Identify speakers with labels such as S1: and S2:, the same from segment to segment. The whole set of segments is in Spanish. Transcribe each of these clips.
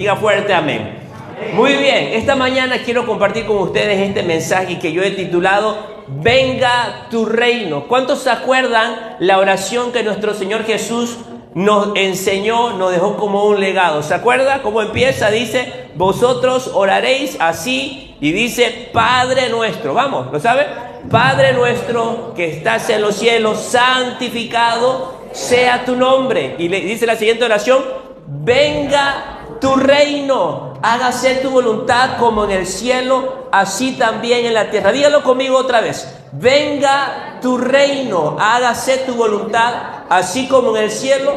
S1: Diga fuerte amén. Muy bien, esta mañana quiero compartir con ustedes este mensaje que yo he titulado Venga tu reino. ¿Cuántos se acuerdan la oración que nuestro Señor Jesús nos enseñó, nos dejó como un legado? ¿Se acuerda cómo empieza? Dice, vosotros oraréis así, y dice, Padre nuestro. Vamos, ¿lo sabe? Padre nuestro que estás en los cielos, santificado sea tu nombre. Y le dice la siguiente oración, venga tu reino, hágase tu voluntad como en el cielo, así también en la tierra. Dígalo conmigo otra vez. Venga tu reino, hágase tu voluntad, así como en el cielo,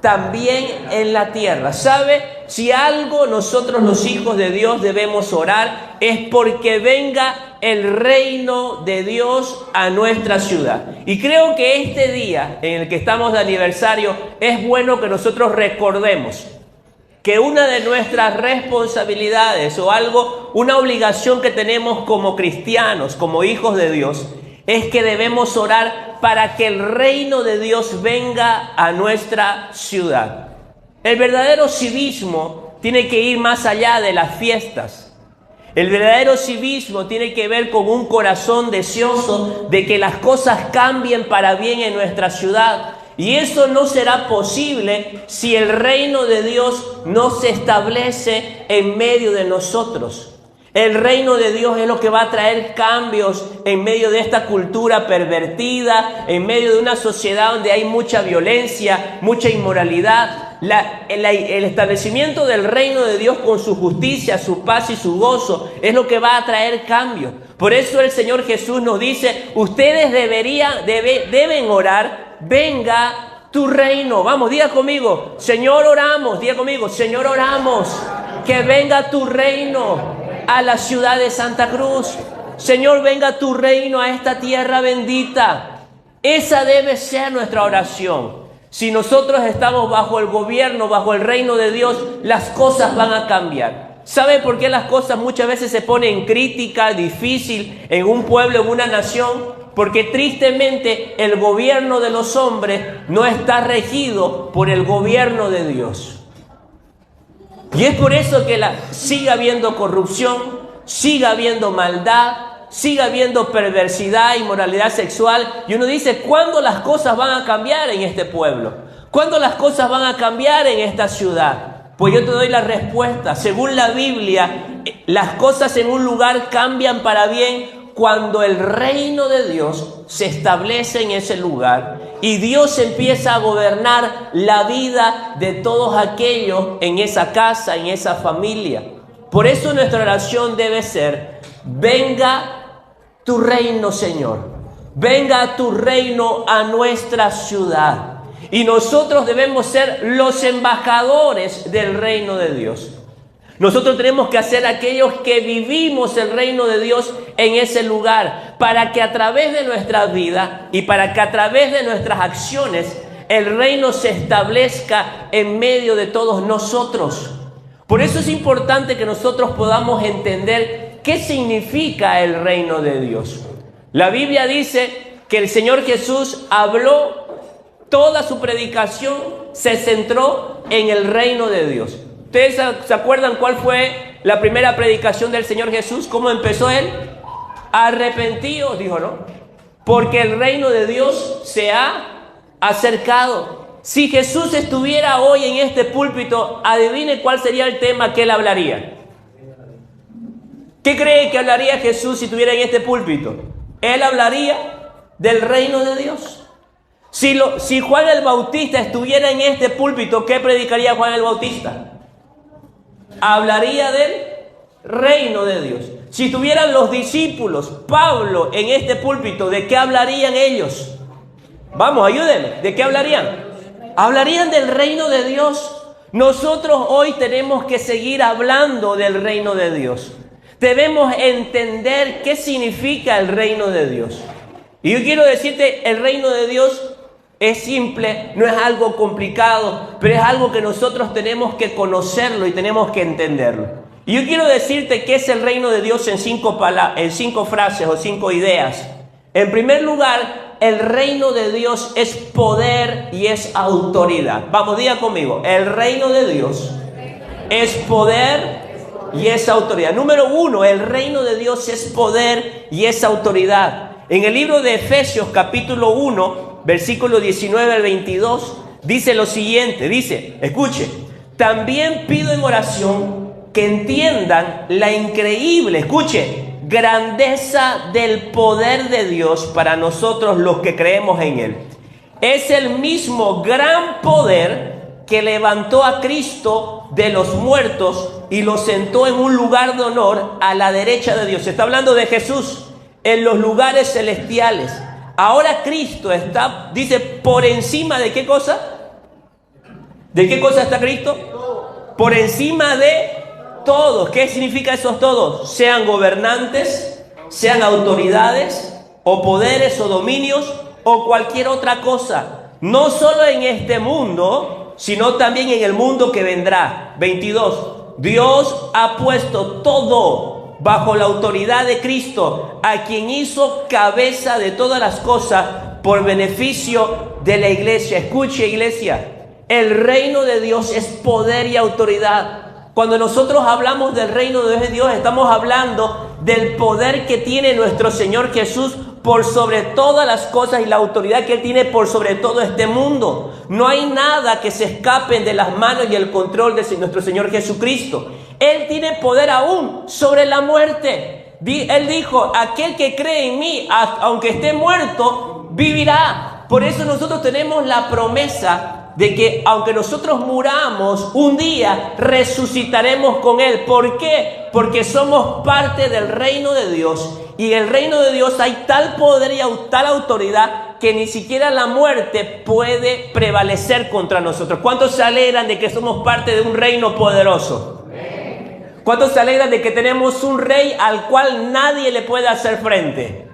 S1: también en la tierra. ¿Sabe? Si algo nosotros los hijos de Dios debemos orar, es porque venga el reino de Dios a nuestra ciudad. Y creo que este día en el que estamos de aniversario, es bueno que nosotros recordemos que una de nuestras responsabilidades o una obligación que tenemos como cristianos, como hijos de Dios, es que debemos orar para que el reino de Dios venga a nuestra ciudad. El verdadero civismo tiene que ir más allá de las fiestas. El verdadero civismo tiene que ver con un corazón deseoso de que las cosas cambien para bien en nuestra ciudad. Y eso no será posible si el reino de Dios no se establece en medio de nosotros. El reino de Dios es lo que va a traer cambios en medio de esta cultura pervertida, en medio de una sociedad donde hay mucha violencia, mucha inmoralidad. El establecimiento del reino de Dios con su justicia, su paz y su gozo es lo que va a traer cambio. Por eso el Señor Jesús nos dice, ustedes deben orar, venga tu reino. Vamos, diga conmigo, Señor oramos, diga conmigo, Señor oramos, que venga tu reino a la ciudad de Santa Cruz. Señor, venga tu reino a esta tierra bendita. Esa debe ser nuestra oración. Si nosotros estamos bajo el gobierno, bajo el reino de Dios, las cosas van a cambiar. ¿Sabe por qué las cosas muchas veces se ponen crítica, difícil en un pueblo, en una nación? Porque tristemente el gobierno de los hombres no está regido por el gobierno de Dios. Y es por eso que siga habiendo corrupción, siga habiendo maldad, siga habiendo perversidad, inmoralidad sexual. Y uno dice, ¿cuándo las cosas van a cambiar en este pueblo? ¿Cuándo las cosas van a cambiar en esta ciudad? Pues yo te doy la respuesta. Según la Biblia, las cosas en un lugar cambian para bien cuando el reino de Dios se establece en ese lugar y Dios empieza a gobernar la vida de todos aquellos en esa casa, en esa familia. Por eso nuestra oración debe ser, venga tu reino, Señor. Venga tu reino a nuestra ciudad. Y nosotros debemos ser los embajadores del reino de Dios. Nosotros tenemos que ser aquellos que vivimos el reino de Dios en ese lugar, para que a través de nuestra vida y para que a través de nuestras acciones el reino se establezca en medio de todos nosotros. Por eso es importante que nosotros podamos entender qué significa el reino de Dios. La Biblia dice que el Señor Jesús habló, toda su predicación se centró en el reino de Dios. ¿Ustedes se acuerdan cuál fue la primera predicación del Señor Jesús? ¿Cómo empezó Él? Arrepentíos, dijo, ¿no? Porque el reino de Dios se ha acercado. Si Jesús estuviera hoy en este púlpito, adivine cuál sería el tema que Él hablaría. ¿Qué cree que hablaría Jesús si estuviera en este púlpito? Él hablaría del reino de Dios. Si Juan el Bautista estuviera en este púlpito, ¿qué predicaría Juan el Bautista? Hablaría del reino de Dios. Si estuvieran los discípulos, Pablo, en este púlpito, ¿de qué hablarían ellos? Vamos, ayúdenme. ¿De qué hablarían? Hablarían del reino de Dios. Nosotros hoy tenemos que seguir hablando del reino de Dios. Debemos entender qué significa el reino de Dios. Y yo quiero decirte, el reino de Dios es simple, no es algo complicado, pero es algo que nosotros tenemos que conocerlo y tenemos que entenderlo. Y yo quiero decirte qué es el reino de Dios en 5 frases o 5 ideas. En primer lugar, el reino de Dios es poder y es autoridad. Vamos, diga conmigo, el reino de Dios es poder y es autoridad. Número 1, el reino de Dios es poder y es autoridad. En el libro de Efesios capítulo 1, versículo 19 al 22, dice lo siguiente, dice, escuche, también pido en oración que entiendan la increíble, escuche, grandeza del poder de Dios para nosotros los que creemos en Él. Es el mismo gran poder que levantó a Cristo de los muertos y lo sentó en un lugar de honor a la derecha de Dios. Se está hablando de Jesús en los lugares celestiales. Ahora Cristo está, dice, por encima de ¿qué cosa? ¿De qué cosa está Cristo? Por encima de todos. ¿Qué significa esos todos? Sean gobernantes, sean autoridades, o poderes o dominios, o cualquier otra cosa. No solo en este mundo, sino también en el mundo que vendrá. 22. Dios ha puesto todo bajo la autoridad de Cristo, a quien hizo cabeza de todas las cosas por beneficio de la iglesia. Escuche, iglesia, el reino de Dios es poder y autoridad. Cuando nosotros hablamos del reino de Dios, estamos hablando del poder que tiene nuestro Señor Jesús por sobre todas las cosas y la autoridad que Él tiene por sobre todo este mundo. No hay nada que se escape de las manos y el control de nuestro Señor Jesucristo. Él tiene poder aún sobre la muerte. Él dijo, aquel que cree en mí, aunque esté muerto, vivirá. Por eso nosotros tenemos la promesa de que aunque nosotros muramos, un día resucitaremos con Él. ¿Por qué? Porque somos parte del reino de Dios. Y en el reino de Dios hay tal poder y tal autoridad que ni siquiera la muerte puede prevalecer contra nosotros. ¿Cuántos se alegran de que somos parte de un reino poderoso? ¿Cuántos se alegran de que tenemos un rey al cual nadie le puede hacer frente?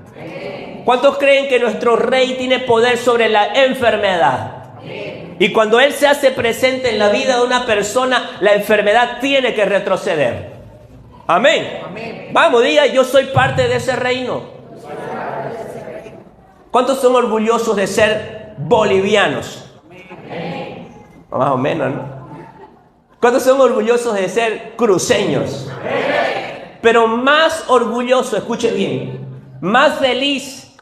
S1: ¿Cuántos creen que nuestro rey tiene poder sobre la enfermedad? Y cuando Él se hace presente en la vida de una persona, la enfermedad tiene que retroceder. Amén. Amén. Vamos, diga, yo soy parte de ese reino. ¿Cuántos son orgullosos de ser bolivianos? Amén. Más o menos, ¿no? ¿Cuántos son orgullosos de ser cruceños? Pero más orgulloso, escuche bien, más feliz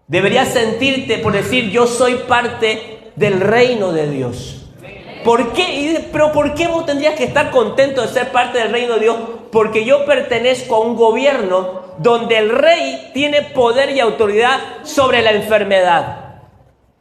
S1: deberías sentirte por decir yo soy parte del reino de Dios. ¿Por qué? Pero ¿por qué vos tendrías que estar contento de ser parte del reino de Dios? Porque yo pertenezco a un gobierno donde el rey tiene poder y autoridad sobre la enfermedad.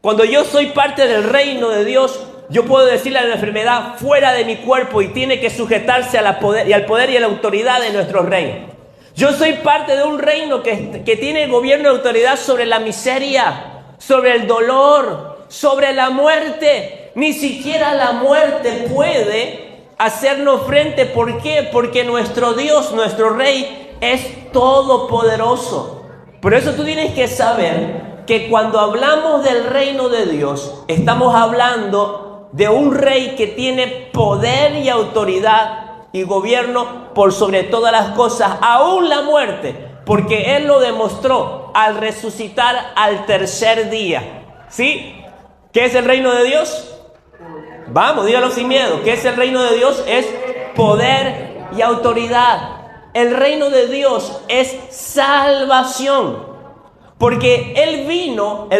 S1: Cuando yo soy parte del reino de Dios, yo puedo decirle a la enfermedad fuera de mi cuerpo y tiene que sujetarse al poder y a la autoridad de nuestro rey. Yo soy parte de un reino que tiene gobierno y autoridad sobre la miseria, sobre el dolor, sobre la muerte. Ni siquiera la muerte puede hacernos frente. ¿Por qué? Porque nuestro Dios, nuestro Rey, es todopoderoso. Por eso tú tienes que saber que cuando hablamos del reino de Dios, estamos hablando de un rey que tiene poder y autoridad y gobierno por sobre todas las cosas, aún la muerte, porque Él lo demostró al resucitar al tercer día. ¿Sí? ¿Qué es el reino de Dios? Vamos, dígalo sin miedo. ¿Qué es el reino de Dios? Es poder y autoridad. El reino de Dios es salvación. Porque el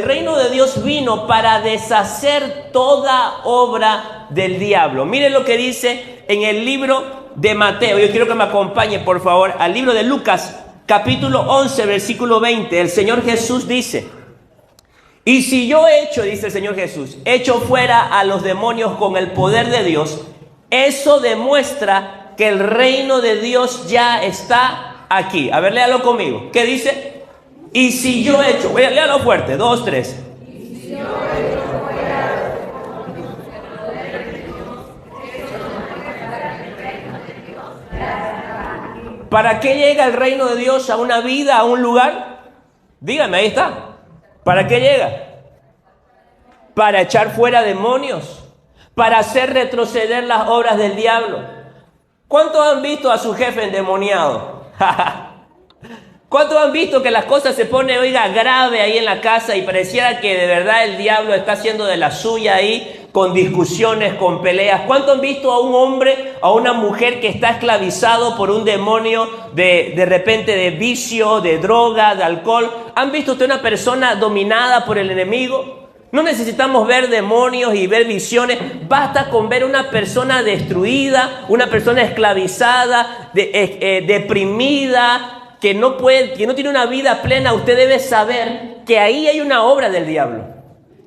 S1: reino de Dios vino para deshacer toda obra del diablo. Miren lo que dice en el libro de Mateo. Yo quiero que me acompañe, por favor, al libro de Lucas, capítulo 11, versículo 20. El Señor Jesús dice: y si yo dice el Señor Jesús, echo fuera a los demonios con el poder de Dios, eso demuestra que el reino de Dios ya está aquí. A ver, léalo conmigo. ¿Qué dice? Y si yo echo, léalo fuerte, 2, 3. Y si yo echo fuera ¿para qué llega el reino de Dios a una vida, a un lugar? Dígame, ahí está. ¿Para qué llega? Para echar fuera demonios, para hacer retroceder las obras del diablo. ¿Cuántos han visto a su jefe endemoniado? ¿Cuántos han visto que las cosas se ponen, grave ahí en la casa y pareciera que de verdad el diablo está haciendo de la suya ahí con discusiones, con peleas. ¿Cuánto han visto a un hombre, a una mujer que está esclavizado por un demonio de repente de vicio, de droga, de alcohol? ¿Han visto usted una persona dominada por el enemigo? No necesitamos ver demonios y ver visiones. Basta con ver una persona destruida, una persona esclavizada, deprimida, que no tiene una vida plena. Usted debe saber que ahí hay una obra del diablo.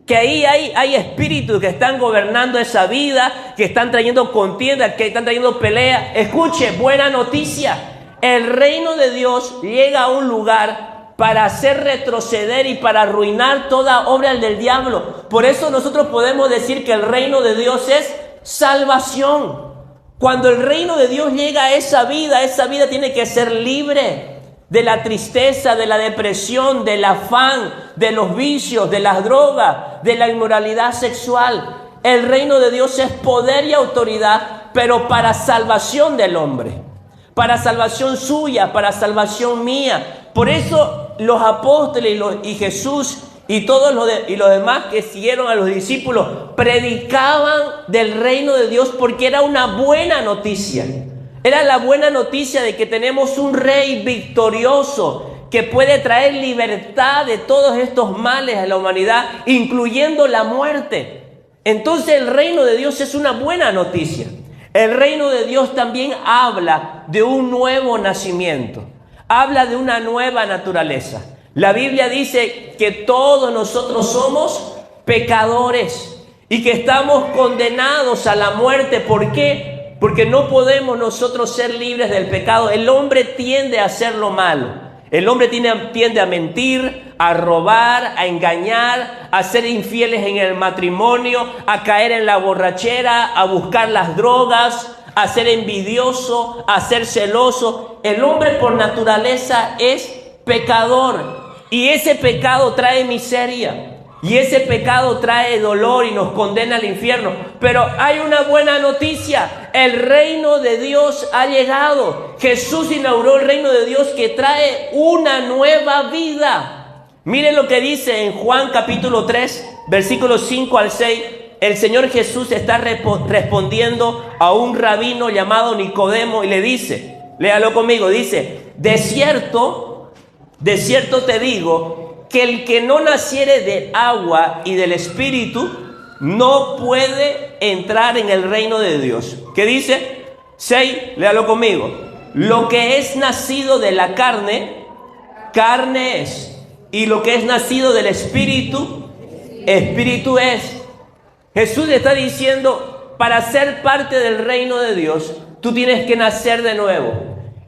S1: Que ahí hay espíritus que están gobernando esa vida, que están trayendo contienda, que están trayendo pelea. Escuche, buena noticia. El reino de Dios llega a un lugar para hacer retroceder y para arruinar toda obra del diablo. Por eso nosotros podemos decir que el reino de Dios es salvación. Cuando el reino de Dios llega a esa vida tiene que ser libre de la tristeza, de la depresión, del afán, de los vicios, de las drogas, de la inmoralidad sexual. El reino de Dios es poder y autoridad, pero para salvación del hombre, para salvación suya, para salvación mía. Por eso los apóstoles y Jesús y todos los demás que siguieron a los discípulos predicaban del reino de Dios, porque era una buena noticia. Era la buena noticia de que tenemos un rey victorioso que puede traer libertad de todos estos males a la humanidad, incluyendo la muerte. Entonces el reino de Dios es una buena noticia. El reino de Dios también habla de un nuevo nacimiento. Habla de una nueva naturaleza. La Biblia dice que todos nosotros somos pecadores y que estamos condenados a la muerte. ¿Por qué? Porque no podemos nosotros ser libres del pecado. El hombre tiende a hacer lo malo. El hombre tiende a mentir, a robar, a engañar, a ser infieles en el matrimonio, a caer en la borrachera, a buscar las drogas, a ser envidioso, a ser celoso. El hombre por naturaleza es pecador, y ese pecado trae miseria, y ese pecado trae dolor y nos condena al infierno. Pero hay una buena noticia: el reino de Dios ha llegado. Jesús inauguró el reino de Dios que trae una nueva vida. Miren lo que dice en Juan capítulo 3, versículos 5 al 6. El Señor Jesús está respondiendo a un rabino llamado Nicodemo y le dice, léalo conmigo, dice: de cierto te digo que el que no naciere de agua y del Espíritu no puede entrar en el reino de Dios. ¿Qué dice? 6, léalo conmigo. Lo que es nacido de la carne, carne es. Y lo que es nacido del Espíritu, Espíritu es. Jesús le está diciendo, para ser parte del reino de Dios, tú tienes que nacer de nuevo.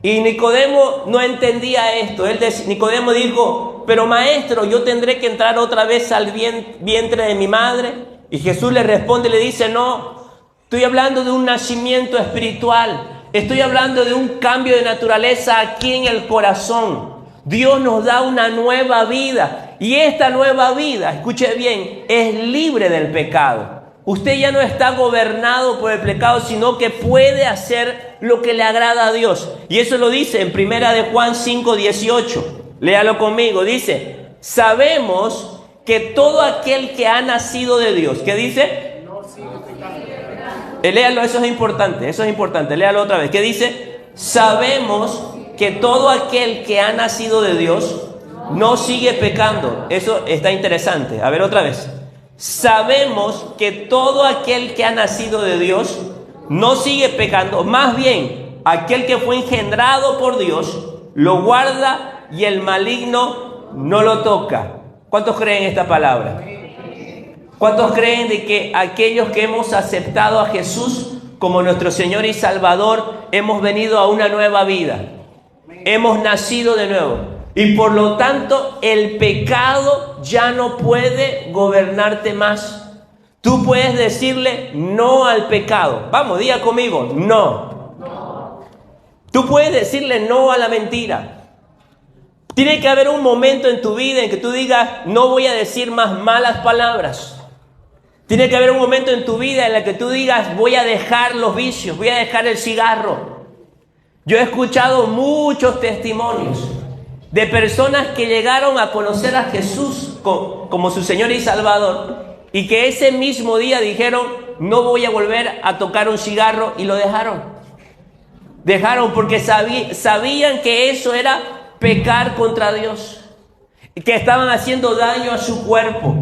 S1: Y Nicodemo no entendía esto. Nicodemo dijo, pero maestro, ¿yo tendré que entrar otra vez al vientre de mi madre? Y Jesús le responde y le dice, no, estoy hablando de un nacimiento espiritual. Estoy hablando de un cambio de naturaleza aquí en el corazón. Dios nos da una nueva vida. Y esta nueva vida, escuche bien, es libre del pecado. Usted ya no está gobernado por el pecado, sino que puede hacer lo que le agrada a Dios. Y eso lo dice en 1 de Juan 5:18. Léalo conmigo. Dice, sabemos que todo aquel que ha nacido de Dios, ¿qué dice? No sigue pecando. Léalo, eso es importante, léalo otra vez. ¿Qué dice? Sabemos que todo aquel que ha nacido de Dios no sigue pecando. Eso está interesante. A ver otra vez. Sabemos que todo aquel que ha nacido de Dios no sigue pecando. Más bien, aquel que fue engendrado por Dios lo guarda y el maligno no lo toca. ¿Cuántos creen esta palabra? ¿Cuántos creen de que aquellos que hemos aceptado a Jesús como nuestro Señor y Salvador hemos venido a una nueva vida? Hemos nacido de nuevo. Y por lo tanto, el pecado ya no puede gobernarte más. Tú puedes decirle no al pecado. Vamos, diga conmigo, no. Tú puedes decirle no a la mentira. Tiene que haber un momento en tu vida en que tú digas, no voy a decir más malas palabras. Tiene que haber un momento en tu vida en el que tú digas, voy a dejar los vicios, voy a dejar el cigarro. Yo he escuchado muchos testimonios de personas que llegaron a conocer a Jesús como su Señor y Salvador, y que ese mismo día dijeron, no voy a volver a tocar un cigarro, y lo dejaron. Dejaron porque sabían que eso era pecar contra Dios, que estaban haciendo daño a su cuerpo.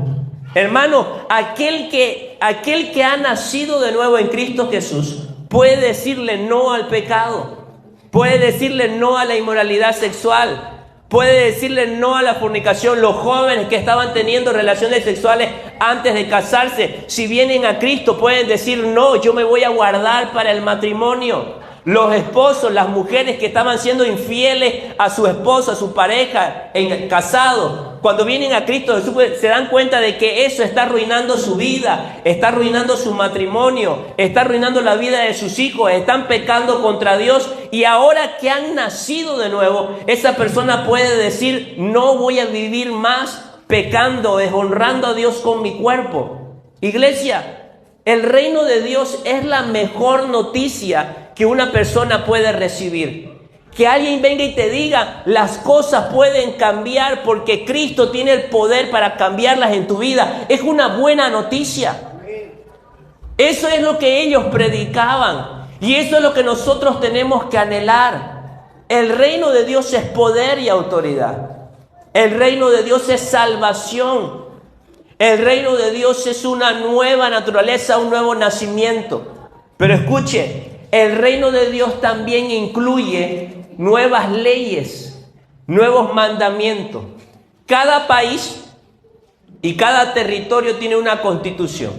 S1: Hermano, aquel que ha nacido de nuevo en Cristo Jesús puede decirle no al pecado, puede decirle no a la inmoralidad sexual, puede decirle no a la fornicación. Los jóvenes que estaban teniendo relaciones sexuales antes de casarse, si vienen a Cristo, pueden decir no, yo me voy a guardar para el matrimonio. Los esposos, las mujeres que estaban siendo infieles a su esposo, a su pareja, casado, cuando vienen a Cristo se dan cuenta de que eso está arruinando su vida, está arruinando su matrimonio, está arruinando la vida de sus hijos, están pecando contra Dios. Y ahora que han nacido de nuevo, esa persona puede decir, no voy a vivir más pecando, deshonrando a Dios con mi cuerpo. Iglesia, el reino de Dios es la mejor noticia que una persona puede recibir. Que alguien venga y te diga, las cosas pueden cambiar porque Cristo tiene el poder para cambiarlas en tu vida, es una buena noticia. Eso es lo que ellos predicaban y eso es lo que nosotros tenemos que anhelar. El reino de Dios es poder y autoridad. El reino de Dios es salvación. El reino de Dios es una nueva naturaleza, un nuevo nacimiento. Pero escuche, el reino de Dios también incluye nuevas leyes, nuevos mandamientos. Cada país y cada territorio tiene una constitución.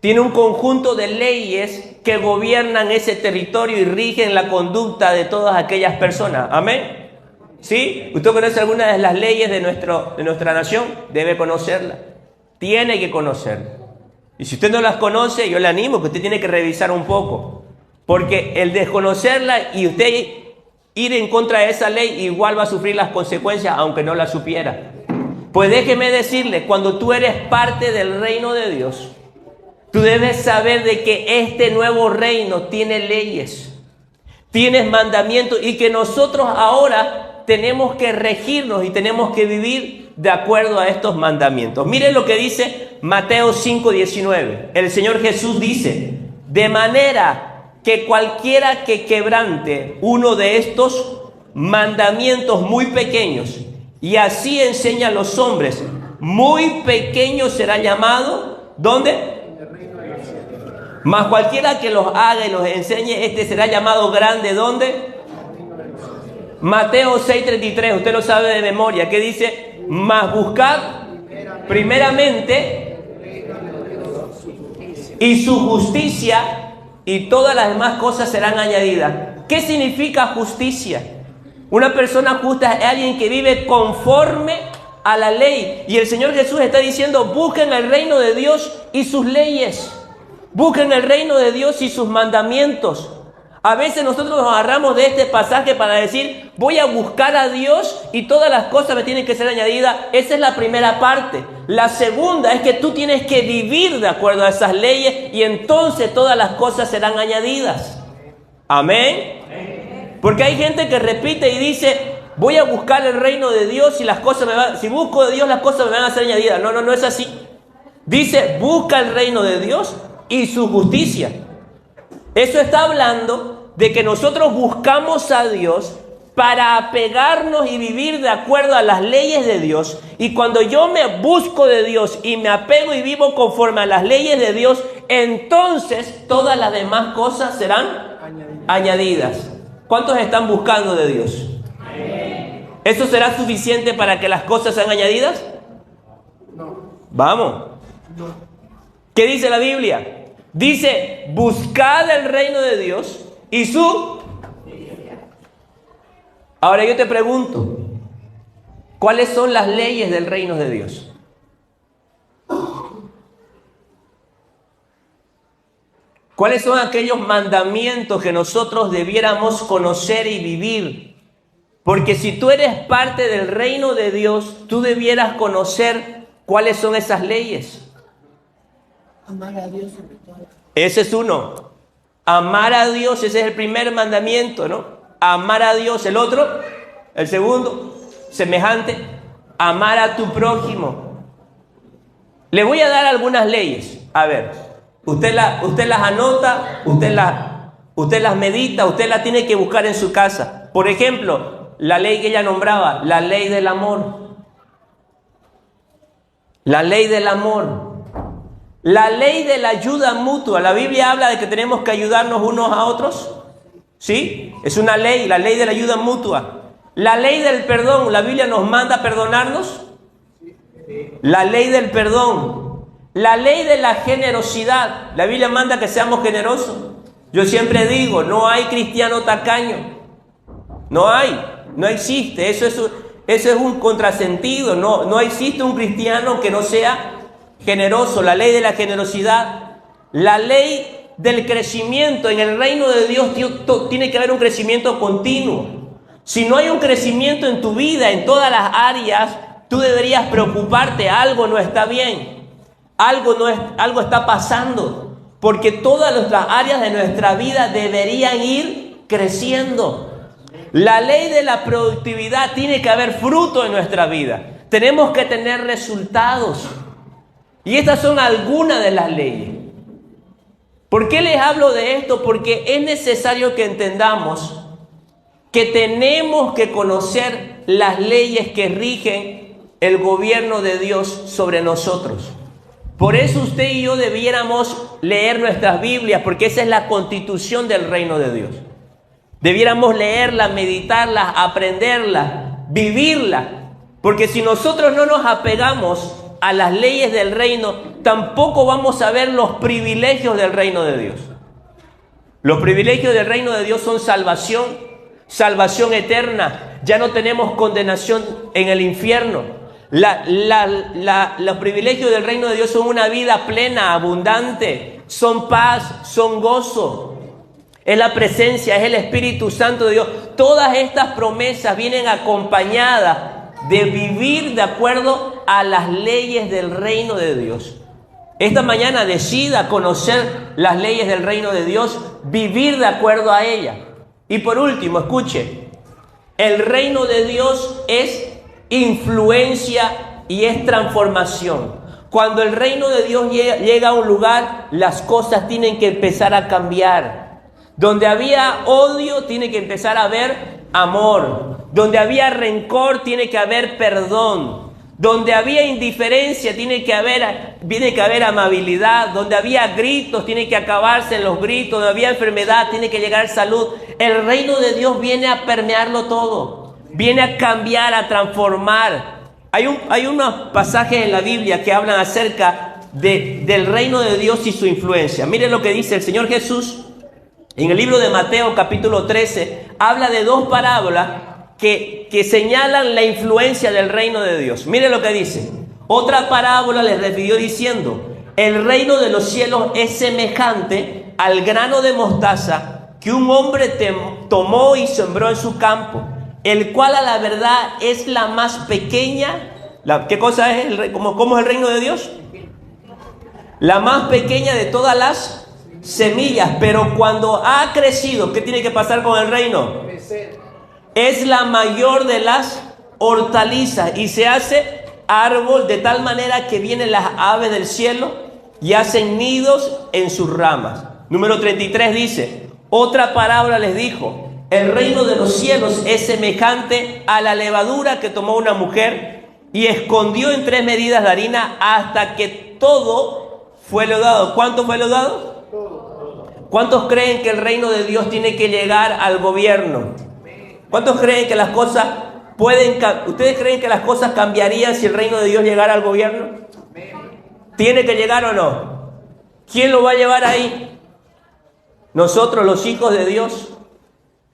S1: Tiene un conjunto de leyes que gobiernan ese territorio y rigen la conducta de todas aquellas personas. ¿Amén? ¿Sí? ¿Usted conoce alguna de las leyes de nuestra nación? Debe conocerla. Tiene que conocerla. Y si usted no las conoce, yo le animo que usted tiene que revisar un poco. Porque el desconocerla y usted ir en contra de esa ley, igual va a sufrir las consecuencias, aunque no la supiera. Pues déjeme decirle, cuando tú eres parte del reino de Dios, tú debes saber de que este nuevo reino tiene leyes, tiene mandamientos y que nosotros ahora tenemos que regirnos y tenemos que vivir de acuerdo a estos mandamientos. Miren lo que dice Mateo 5:19. El Señor Jesús dice, de manera que cualquiera que quebrante uno de estos mandamientos muy pequeños y así enseña a los hombres, muy pequeño será llamado, ¿dónde? Mas cualquiera que los haga y los enseñe, este será llamado grande, ¿dónde? Mateo 6:33, usted lo sabe de memoria, que dice, mas buscad primeramente y su justicia, y todas las demás cosas serán añadidas. ¿Qué significa justicia? Una persona justa es alguien que vive conforme a la ley. Y el Señor Jesús está diciendo, busquen el reino de Dios y sus leyes. Busquen el reino de Dios y sus mandamientos. A veces nosotros nos agarramos de este pasaje para decir, voy a buscar a Dios y todas las cosas me tienen que ser añadidas. Esa es la primera parte. La segunda es que tú tienes que vivir de acuerdo a esas leyes y entonces todas las cosas serán añadidas. Amén. Porque hay gente que repite y dice, voy a buscar el reino de Dios y las cosas si busco de Dios las cosas me van a ser añadidas. No, no es así. Dice, busca el reino de Dios y su justicia. Eso está hablando de que nosotros buscamos a Dios para apegarnos y vivir de acuerdo a las leyes de Dios. Y cuando yo me busco de Dios y me apego y vivo conforme a las leyes de Dios, entonces todas las demás cosas serán añadidas. ¿Cuántos están buscando de Dios? ¿Eso será suficiente para que las cosas sean añadidas? No. Vamos. ¿Qué dice la Biblia? Dice, buscad el reino de Dios y su... Ahora yo te pregunto, ¿cuáles son las leyes del reino de Dios? ¿Cuáles son aquellos mandamientos que nosotros debiéramos conocer y vivir? Porque si tú eres parte del reino de Dios, tú debieras conocer cuáles son esas leyes.
S2: Amar a Dios sobre todo.
S1: Ese es uno. Amar a Dios, ese es el primer mandamiento, ¿no? Amar a Dios. El otro, el segundo, semejante, amar a tu prójimo. Le voy a dar algunas leyes. A ver, usted las anota, usted las medita, usted las tiene que buscar en su casa. Por ejemplo, la ley que ella nombraba, la ley del amor. La ley del amor. La ley de la ayuda mutua. La Biblia habla de que tenemos que ayudarnos unos a otros. ¿Sí? Es una ley, la ley de la ayuda mutua. La ley del perdón. La Biblia nos manda a perdonarnos. La ley del perdón. La ley de la generosidad. La Biblia manda que seamos generosos. Yo siempre digo, no hay cristiano tacaño. No hay, no existe. Eso es un contrasentido. No existe un cristiano que no sea generoso. La ley de la generosidad. La ley del crecimiento. En el reino de Dios tiene que haber un crecimiento continuo. Si no hay un crecimiento en tu vida, en todas las áreas, tú deberías preocuparte. Algo no está bien. Algo está pasando. Porque todas nuestras áreas de nuestra vida deberían ir creciendo. La ley de la productividad. Tiene que haber fruto en nuestra vida. Tenemos que tener resultados. Y estas son algunas de las leyes. ¿Por qué les hablo de esto? Porque es necesario que entendamos que tenemos que conocer las leyes que rigen el gobierno de Dios sobre nosotros. Por eso usted y yo debiéramos leer nuestras Biblias, porque esa es la constitución del reino de Dios. Debiéramos leerla, meditarla, aprenderla, vivirla. Porque si nosotros no nos apegamos a las leyes del reino, tampoco vamos a ver los privilegios del reino de Dios. Los privilegios del reino de Dios son salvación, salvación eterna. Ya no tenemos condenación en el infierno. Los privilegios del reino de Dios son una vida plena, abundante, son paz, son gozo. Es la presencia, es el Espíritu Santo de Dios. Todas estas promesas vienen acompañadas de vivir de acuerdo a las leyes del reino de Dios. Esta mañana decida conocer las leyes del reino de Dios, vivir de acuerdo a ellas. Y por último, escuche, el reino de Dios es influencia y es transformación. Cuando el reino de Dios llega a un lugar, las cosas tienen que empezar a cambiar. Donde había odio, tiene que empezar a haber amor. Donde había rencor, tiene que haber perdón. Donde había indiferencia, tiene que haber amabilidad. Donde había gritos, tiene que acabarse en los gritos. Donde había enfermedad, tiene que llegar salud. El reino de Dios viene a permearlo todo. Viene a cambiar, a transformar. Hay unos pasajes en la Biblia que hablan acerca del reino de Dios y su influencia. Miren lo que dice el Señor Jesús. En el libro de Mateo capítulo 13 habla de dos parábolas que señalan la influencia del reino de Dios. Mire lo que dice. Otra parábola les refirió diciendo: el reino de los cielos es semejante al grano de mostaza que un hombre tomó y sembró en su campo, el cual a la verdad es la más pequeña. ¿Qué cosa es? ¿Cómo es el reino de Dios? La más pequeña de todas las semillas, pero cuando ha crecido, ¿qué tiene que pasar con el reino? Es la mayor de las hortalizas y se hace árbol de tal manera que vienen las aves del cielo y hacen nidos en sus ramas. Número 33 dice: otra parábola les dijo: el reino de los cielos es semejante a la levadura que tomó una mujer y escondió en 3 medidas de harina hasta que todo fue leudado. ¿Cuánto fue leudado? ¿Cuántos creen que el reino de Dios tiene que llegar al gobierno? ¿Cuántos creen que las cosas ¿Ustedes creen que las cosas cambiarían si el reino de Dios llegara al gobierno? ¿Tiene que llegar o no? ¿Quién lo va a llevar ahí? Nosotros, los hijos de Dios.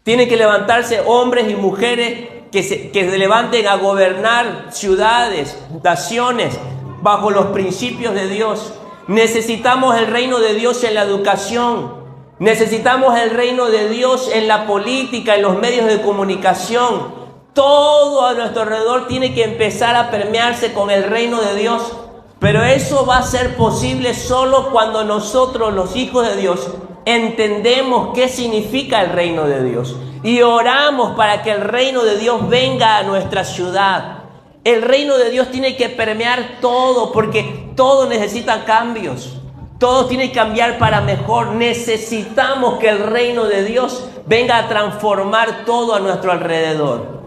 S1: Tienen que levantarse hombres y mujeres que se levanten a gobernar ciudades, naciones, bajo los principios de Dios. Necesitamos el reino de Dios en la educación. Necesitamos el reino de Dios en la política, en los medios de comunicación. Todo a nuestro alrededor tiene que empezar a permearse con el reino de Dios. Pero eso va a ser posible solo cuando nosotros, los hijos de Dios, entendemos qué significa el reino de Dios y oramos para que el reino de Dios venga a nuestra ciudad. El reino de Dios tiene que permear todo, porque todo necesita cambios. Todo tiene que cambiar para mejor. Necesitamos que el reino de Dios venga a transformar todo a nuestro alrededor.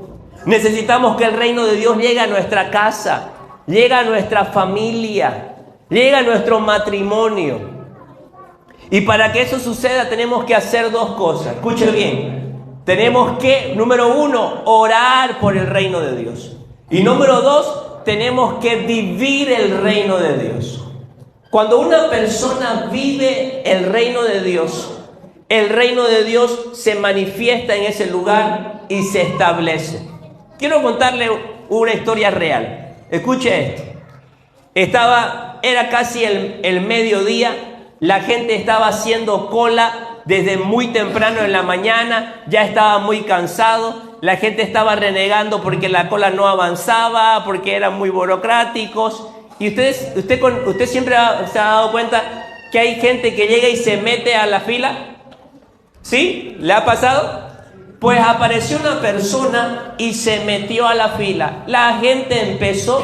S1: Necesitamos que el reino de Dios llegue a nuestra casa, llegue a nuestra familia, llegue a nuestro matrimonio. Y para que eso suceda tenemos que hacer dos cosas. Escuche bien. Tenemos que, número uno, orar por el reino de Dios. Y número dos, tenemos que vivir el reino de Dios. Cuando una persona vive el reino de Dios se manifiesta en ese lugar y se establece. Quiero contarle una historia real. Escuche esto. Era casi el mediodía, la gente estaba haciendo cola desde muy temprano en la mañana, ya estaba muy cansado, la gente estaba renegando porque la cola no avanzaba, porque eran muy burocráticos. Y usted siempre se ha dado cuenta que hay gente que llega y se mete a la fila. ¿Sí? ¿Le ha pasado? Pues apareció una persona y se metió a la fila. La gente empezó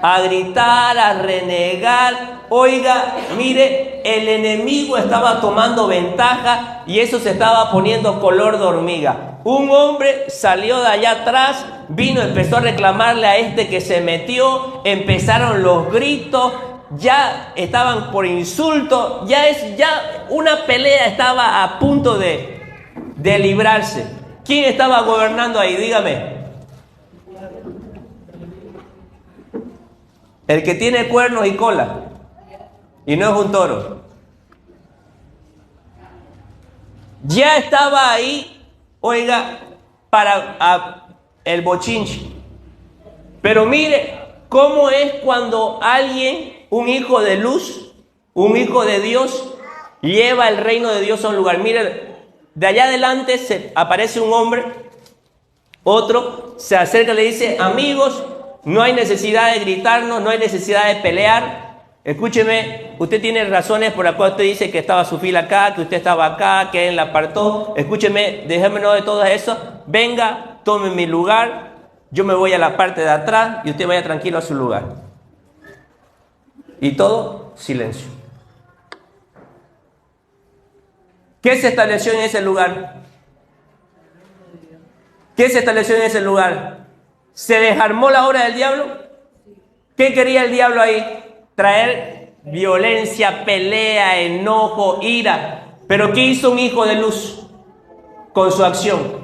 S1: a gritar, a renegar. Oiga, mire, el enemigo estaba tomando ventaja y eso se estaba poniendo color de hormiga. Un hombre salió de allá atrás, vino, empezó a reclamarle a este que se metió, empezaron los gritos, ya estaban por insulto, ya una pelea estaba a punto de librarse. ¿Quién estaba gobernando ahí? Dígame. El que tiene cuernos y cola. Y no es un toro. Ya estaba ahí, oiga, para el bochinche. Pero mire cómo es cuando alguien, un hijo de luz, un hijo de Dios, lleva el reino de Dios a un lugar. Mire, de allá adelante aparece un hombre, otro se acerca y le dice: amigos, no hay necesidad de gritarnos, no hay necesidad de pelear. Escúcheme, usted tiene razones por las cuales usted dice que estaba su fila acá, que usted estaba acá, que él la apartó. Escúcheme, déjémonos de todo eso. Venga, tome mi lugar, yo me voy a la parte de atrás y usted vaya tranquilo a su lugar. Y todo, silencio. ¿Qué se estableció en ese lugar? ¿Qué se estableció en ese lugar? ¿Se desarmó la obra del diablo? ¿Qué quería el diablo ahí? Traer violencia, pelea, enojo, ira. Pero ¿qué hizo un hijo de luz con su acción?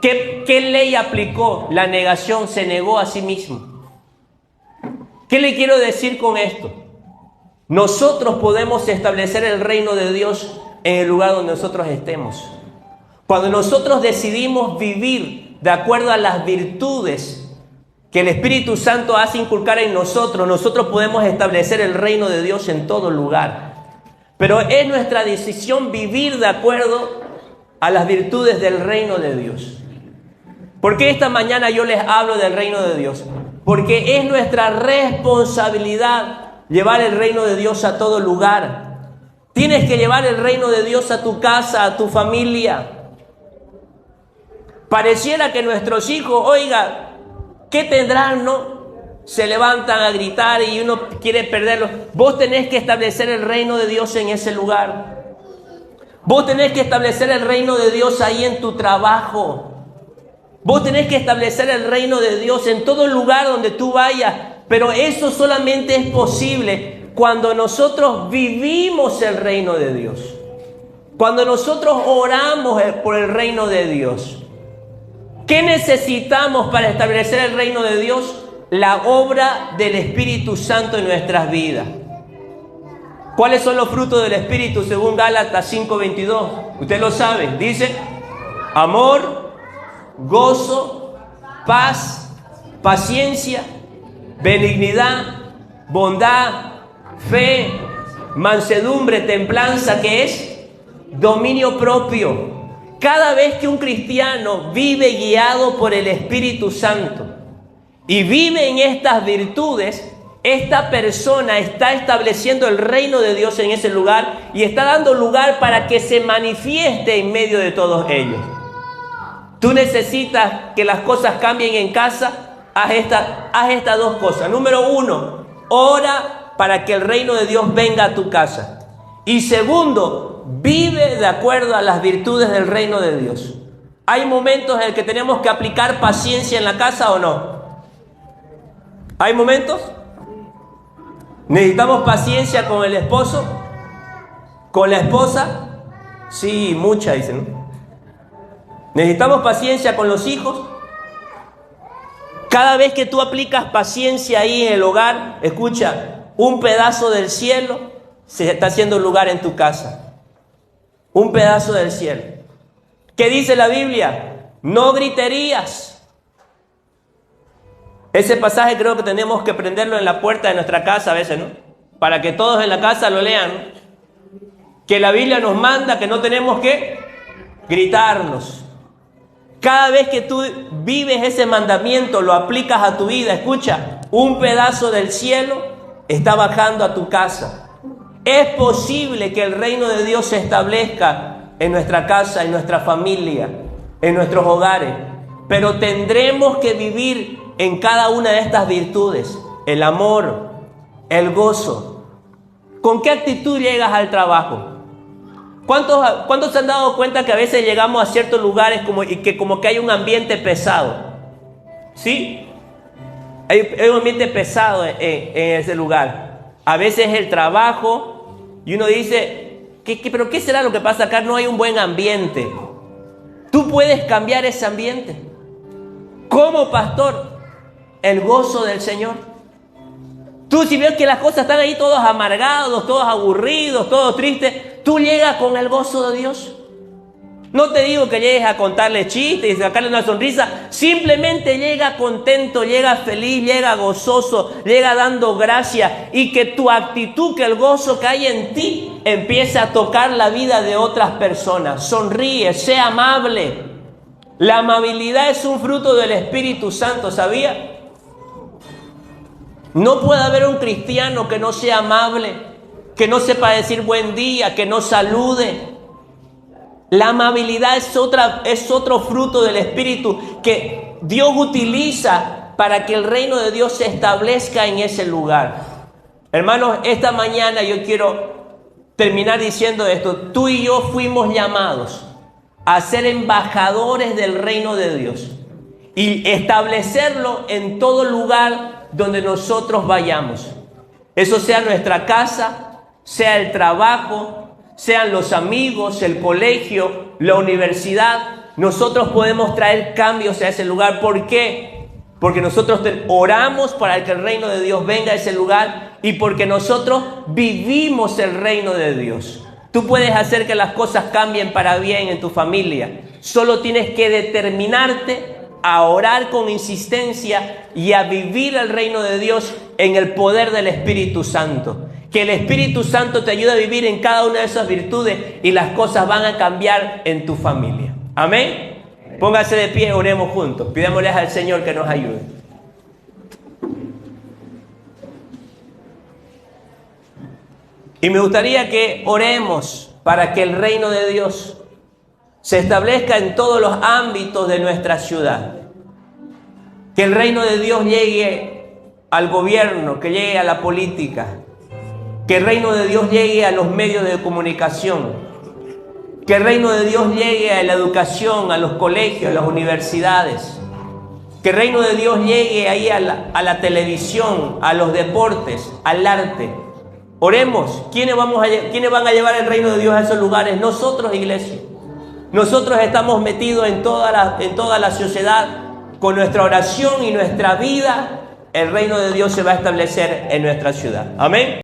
S1: ¿Qué ley aplicó? La negación, se negó a sí mismo. ¿Qué le quiero decir con esto? Nosotros podemos establecer el reino de Dios en el lugar donde nosotros estemos. Cuando nosotros decidimos vivir de acuerdo a las virtudes que el Espíritu Santo hace inculcar en nosotros, nosotros podemos establecer el reino de Dios en todo lugar. Pero es nuestra decisión vivir de acuerdo a las virtudes del reino de Dios. ¿Por qué esta mañana yo les hablo del reino de Dios? Porque es nuestra responsabilidad llevar el reino de Dios a todo lugar. Tienes que llevar el reino de Dios a tu casa, a tu familia. Pareciera que nuestros hijos, oiga, ¿qué tendrán, no? Se levantan a gritar y uno quiere perderlos. Vos tenés que establecer el reino de Dios en ese lugar. Vos tenés que establecer el reino de Dios ahí en tu trabajo. Vos tenés que establecer el reino de Dios en todo lugar donde tú vayas. Pero eso solamente es posible cuando nosotros vivimos el reino de Dios. Cuando nosotros oramos por el reino de Dios. ¿Qué necesitamos para establecer el reino de Dios? La obra del Espíritu Santo en nuestras vidas. ¿Cuáles son los frutos del Espíritu según Gálatas 5:22? Usted lo sabe. Dice: amor, gozo, paz, paciencia, benignidad, bondad, fe, mansedumbre, templanza, que es dominio propio. Cada vez que un cristiano vive guiado por el Espíritu Santo y vive en estas virtudes, esta persona está estableciendo el reino de Dios en ese lugar y está dando lugar para que se manifieste en medio de todos ellos. tú necesitas que las cosas cambien en casa, haz estas dos cosas. Número 1, ora para que el reino de Dios venga a tu casa. Y segundo, vive de acuerdo a las virtudes del reino de Dios. ¿Hay momentos en el que tenemos que aplicar paciencia en la casa o no? ¿Hay momentos? ¿Necesitamos paciencia con el esposo? ¿Con la esposa? Sí, mucha, dicen, ¿no? ¿Necesitamos paciencia con los hijos? Cada vez que tú aplicas paciencia ahí en el hogar, escucha, un pedazo del cielo se está haciendo lugar en tu casa. Un pedazo del cielo. ¿Qué dice la Biblia? No griterías. Ese pasaje creo que tenemos que prenderlo en la puerta de nuestra casa a veces, ¿no? Para que todos en la casa lo lean. Que la Biblia nos manda que no tenemos que gritarnos. Cada vez que tú vives ese mandamiento, lo aplicas a tu vida, escucha, un pedazo del cielo está bajando a tu casa. Es posible que el reino de Dios se establezca en nuestra casa, en nuestra familia, en nuestros hogares, pero tendremos que vivir en cada una de estas virtudes, el amor, el gozo. ¿Con qué actitud llegas al trabajo? ¿Cuántos se han dado cuenta que a veces llegamos a ciertos lugares como que hay un ambiente pesado? ¿Sí? Hay un ambiente pesado en ese lugar. A veces el trabajo y uno dice, ¿pero qué será lo que pasa acá? No hay un buen ambiente. Tú puedes cambiar ese ambiente. Como pastor, el gozo del Señor. Tú si ves que las cosas están ahí todos amargados, todos aburridos, todos tristes, tú llegas con el gozo de Dios. No te digo que llegues a contarle chistes y sacarle una sonrisa. Simplemente llega contento, llega feliz, llega gozoso, llega dando gracias. Y que tu actitud, que el gozo que hay en ti, empiece a tocar la vida de otras personas. Sonríe, sea amable. La amabilidad es un fruto del Espíritu Santo, ¿sabía? No puede haber un cristiano que no sea amable, que no sepa decir buen día, que no salude. La amabilidad es otro fruto del Espíritu que Dios utiliza para que el reino de Dios se establezca en ese lugar. Hermanos, esta mañana yo quiero terminar diciendo esto. Tú y yo fuimos llamados a ser embajadores del reino de Dios y establecerlo en todo lugar donde nosotros vayamos. Eso sea nuestra casa, sea el trabajo, sean los amigos, el colegio, la universidad. Nosotros podemos traer cambios a ese lugar. ¿Por qué? Porque nosotros oramos para que el reino de Dios venga a ese lugar y porque nosotros vivimos el reino de Dios. Tú puedes hacer que las cosas cambien para bien en tu familia. Solo tienes que determinarte a orar con insistencia y a vivir el reino de Dios en el poder del Espíritu Santo. Que el Espíritu Santo te ayude a vivir en cada una de esas virtudes y las cosas van a cambiar en tu familia. Amén. Póngase de pie, oremos juntos. Pidámosles al Señor que nos ayude. Y me gustaría que oremos para que el reino de Dios se establezca en todos los ámbitos de nuestra ciudad. Que el reino de Dios llegue al gobierno, que llegue a la política. Que el reino de Dios llegue a los medios de comunicación. Que el reino de Dios llegue a la educación, a los colegios, a las universidades. Que el reino de Dios llegue ahí a la televisión, a los deportes, al arte. Oremos. ¿Quiénes van a llevar el reino de Dios a esos lugares? Nosotros, iglesia. Nosotros estamos metidos en toda la sociedad. Con nuestra oración y nuestra vida, el reino de Dios se va a establecer en nuestra ciudad. Amén.